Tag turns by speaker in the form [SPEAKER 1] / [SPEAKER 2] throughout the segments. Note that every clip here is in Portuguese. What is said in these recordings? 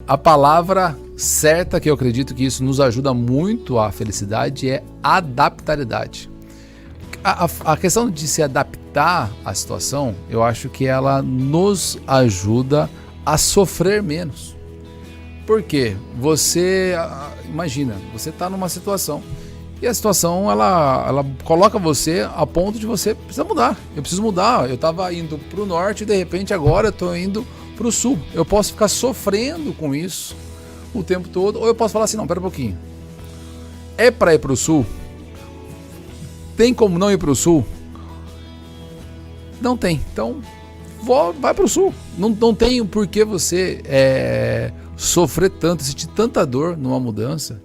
[SPEAKER 1] A palavra certa, que eu acredito que isso nos ajuda muito à felicidade, é adaptabilidade. A questão de se adaptar à situação, eu acho que ela nos ajuda a sofrer menos. Por quê? Você, imagina, você está numa situação e a situação ela coloca você a ponto de você precisar mudar. Eu preciso mudar. Eu estava indo para o norte e de repente agora eu estou indo para o sul. Eu posso ficar sofrendo com isso o tempo todo, ou eu posso falar assim, não, pera um pouquinho. É para ir para o sul? Tem como não ir para o sul? Não tem. Então, vai para o sul. Não tem por que você sofrer tanto, sentir tanta dor numa mudança,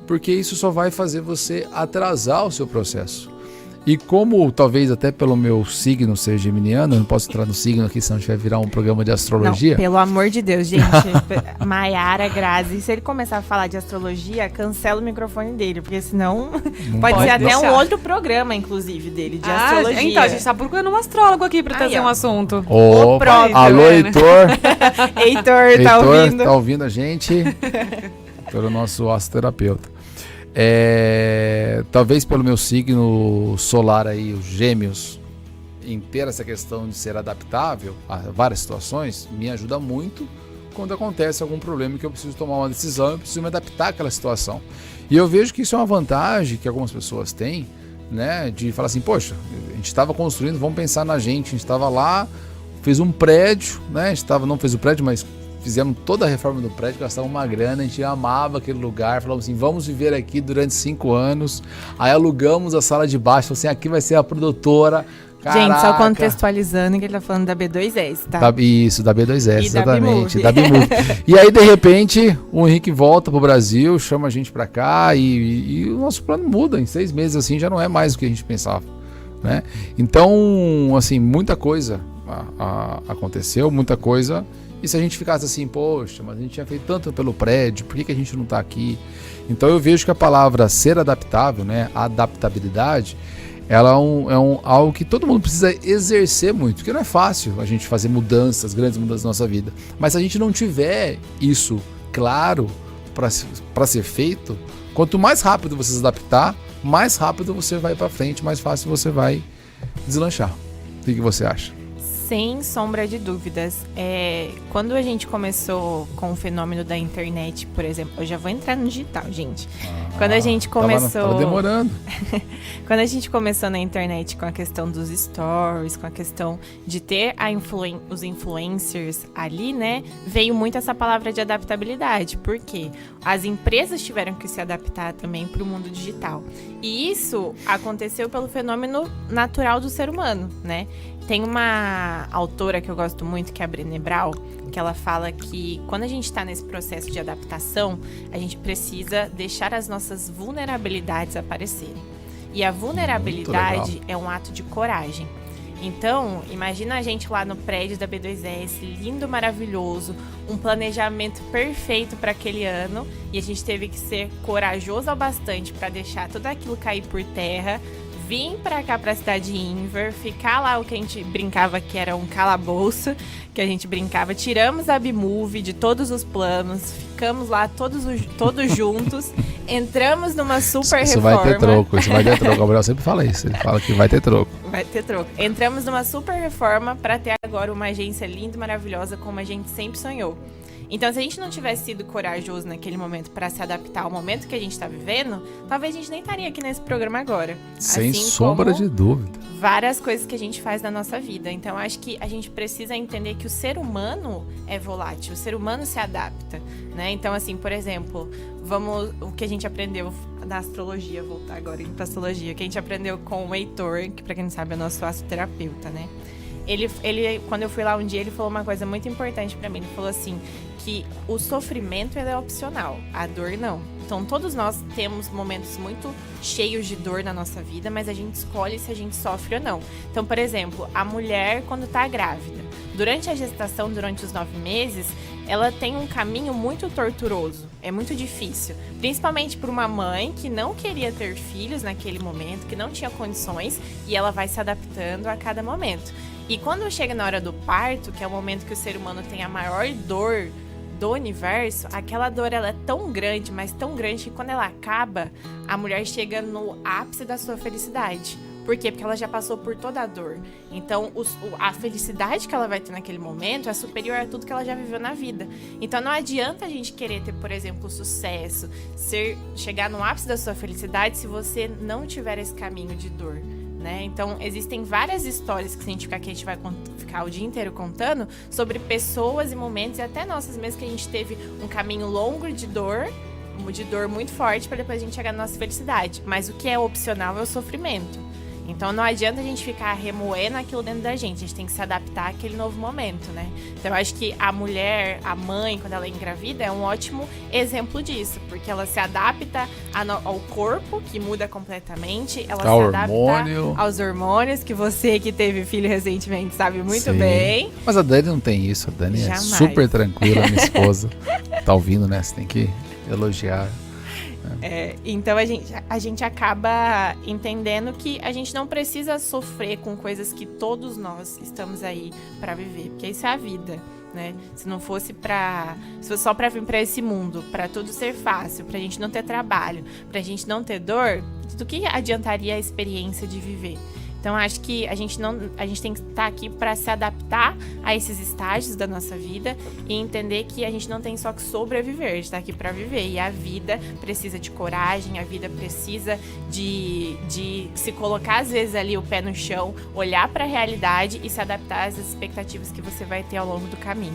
[SPEAKER 1] porque isso só vai fazer você atrasar o seu processo. E como talvez até pelo meu signo ser geminiano, eu não posso entrar no signo aqui, senão a gente vai virar um programa de astrologia.
[SPEAKER 2] Não, pelo amor de Deus, gente. Maiara, Grazi, se ele começar a falar de astrologia, cancela o microfone dele, porque senão pode ser até um outro programa, inclusive, dele, de astrologia.
[SPEAKER 3] Então, a gente tá procurando um astrólogo aqui pra trazer um assunto.
[SPEAKER 1] Opa, alô, Heitor.
[SPEAKER 2] Heitor, tá ouvindo?
[SPEAKER 1] Tá ouvindo a gente? Pelo nosso astroterapeuta. Talvez pelo meu signo solar aí, os Gêmeos, em ter essa questão de ser adaptável a várias situações, me ajuda muito quando acontece algum problema que eu preciso tomar uma decisão, eu preciso me adaptar àquela situação. E eu vejo que isso é uma vantagem que algumas pessoas têm, né, de falar assim, poxa, a gente estava construindo, vamos pensar na gente, a gente estava lá, fez um prédio, né, a gente não fez o prédio, mas fizemos toda a reforma do prédio, gastamos uma grana, a gente amava aquele lugar, falamos assim, vamos viver aqui durante 5 anos, aí alugamos a sala de baixo, falamos assim, aqui vai ser a produtora. Caraca.
[SPEAKER 2] Gente, só contextualizando que ele tá falando da B2S, tá?
[SPEAKER 1] Isso, da B2S,
[SPEAKER 2] e
[SPEAKER 1] exatamente, da B-Move. E aí, de repente, o Henrique volta pro Brasil, chama a gente pra cá e o nosso plano muda, em 6 meses assim, já não é mais o que a gente pensava, né? Então, assim, muita coisa aconteceu, muita coisa. E se a gente ficasse assim, poxa, mas a gente tinha feito tanto pelo prédio, por que a gente não está aqui? Então eu vejo que a palavra ser adaptável, né, adaptabilidade, ela é algo que todo mundo precisa exercer muito, porque não é fácil a gente fazer mudanças, grandes mudanças na nossa vida. Mas se a gente não tiver isso claro para ser feito, quanto mais rápido você se adaptar, mais rápido você vai para frente, mais fácil você vai deslanchar. O que você acha?
[SPEAKER 2] Sem sombra de dúvidas. Quando a gente começou com o fenômeno da internet, por exemplo, eu já vou entrar no digital, gente. Quando a gente começou...
[SPEAKER 1] Tava demorando.
[SPEAKER 2] Quando a gente começou na internet com a questão dos stories, com a questão de ter os influencers ali, né? Veio muito essa palavra de adaptabilidade. Por quê? As empresas tiveram que se adaptar também para o mundo digital. E isso aconteceu pelo fenômeno natural do ser humano, né? Tem uma autora que eu gosto muito, que é a Brené Brown, que ela fala que quando a gente está nesse processo de adaptação, a gente precisa deixar as nossas vulnerabilidades aparecerem. E a vulnerabilidade é um ato de coragem. Então, imagina a gente lá no prédio da B2S, lindo, maravilhoso, um planejamento perfeito para aquele ano, e a gente teve que ser corajoso o bastante para deixar tudo aquilo cair por terra, vim pra cá, pra cidade de Inver, ficar lá o que a gente brincava que era um calabouço, que a gente brincava, tiramos a B-Move de todos os planos, ficamos lá todos juntos, entramos numa super reforma.
[SPEAKER 1] Isso vai ter troco, o Gabriel sempre fala isso, ele fala que vai ter troco.
[SPEAKER 2] Vai ter troco. Entramos numa super reforma pra ter agora uma agência linda e maravilhosa como a gente sempre sonhou. Então, se a gente não tivesse sido corajoso naquele momento para se adaptar ao momento que a gente está vivendo, talvez a gente nem estaria aqui nesse programa agora.
[SPEAKER 1] Sem
[SPEAKER 2] assim
[SPEAKER 1] sombra de dúvida.
[SPEAKER 2] Várias coisas que a gente faz na nossa vida. Então, acho que a gente precisa entender que o ser humano é volátil, o ser humano se adapta, né? Então, assim, por exemplo, o que a gente aprendeu na astrologia, voltar agora para astrologia, que a gente aprendeu com o Heitor, que para quem não sabe é nosso astroterapeuta, né? Ele, quando eu fui lá um dia, ele falou uma coisa muito importante pra mim. Ele falou assim, que o sofrimento ele é opcional, a dor não. Então, todos nós temos momentos muito cheios de dor na nossa vida, mas a gente escolhe se a gente sofre ou não. Então, por exemplo, a mulher quando tá grávida, durante a gestação, durante os 9 meses, ela tem um caminho muito torturoso, é muito difícil. Principalmente para uma mãe que não queria ter filhos naquele momento, que não tinha condições, e ela vai se adaptando a cada momento. E quando chega na hora do parto, que é o momento que o ser humano tem a maior dor do universo, aquela dor ela é tão grande, mas tão grande que quando ela acaba, a mulher chega no ápice da sua felicidade. Por quê? Porque ela já passou por toda a dor. Então, a felicidade que ela vai ter naquele momento é superior a tudo que ela já viveu na vida. Então, não adianta a gente querer ter, por exemplo, sucesso, chegar no ápice da sua felicidade se você não tiver esse caminho de dor, né? Então, existem várias histórias que, se a gente ficar aqui, a gente vai ficar o dia inteiro contando sobre pessoas e momentos, e até nossas mesmo, que a gente teve um caminho longo de dor muito forte, para depois a gente chegar na nossa felicidade. Mas o que é opcional é o sofrimento. Então não adianta a gente ficar remoendo aquilo dentro da gente, a gente tem que se adaptar àquele novo momento, né? Então eu acho que a mulher, a mãe, quando ela é engravida, é um ótimo exemplo disso, porque ela se adapta ao corpo, que muda completamente, ela se adapta aos hormônios, que você que teve filho recentemente sabe muito bem.
[SPEAKER 1] Mas a Dani não tem isso, a Dani é super tranquila, minha esposa. Tá ouvindo, né? Você tem que elogiar.
[SPEAKER 2] Então a gente acaba entendendo que a gente não precisa sofrer com coisas que todos nós estamos aí para viver, porque isso é a vida, né? Se fosse só para vir para esse mundo, para tudo ser fácil, pra gente não ter trabalho, pra gente não ter dor, do que adiantaria a experiência de viver? Então, acho que a gente tem que estar aqui para se adaptar a esses estágios da nossa vida e entender que a gente não tem só que sobreviver, a gente está aqui para viver. E a vida precisa de coragem, a vida precisa de se colocar, às vezes, ali o pé no chão, olhar para a realidade e se adaptar às expectativas que você vai ter ao longo do caminho.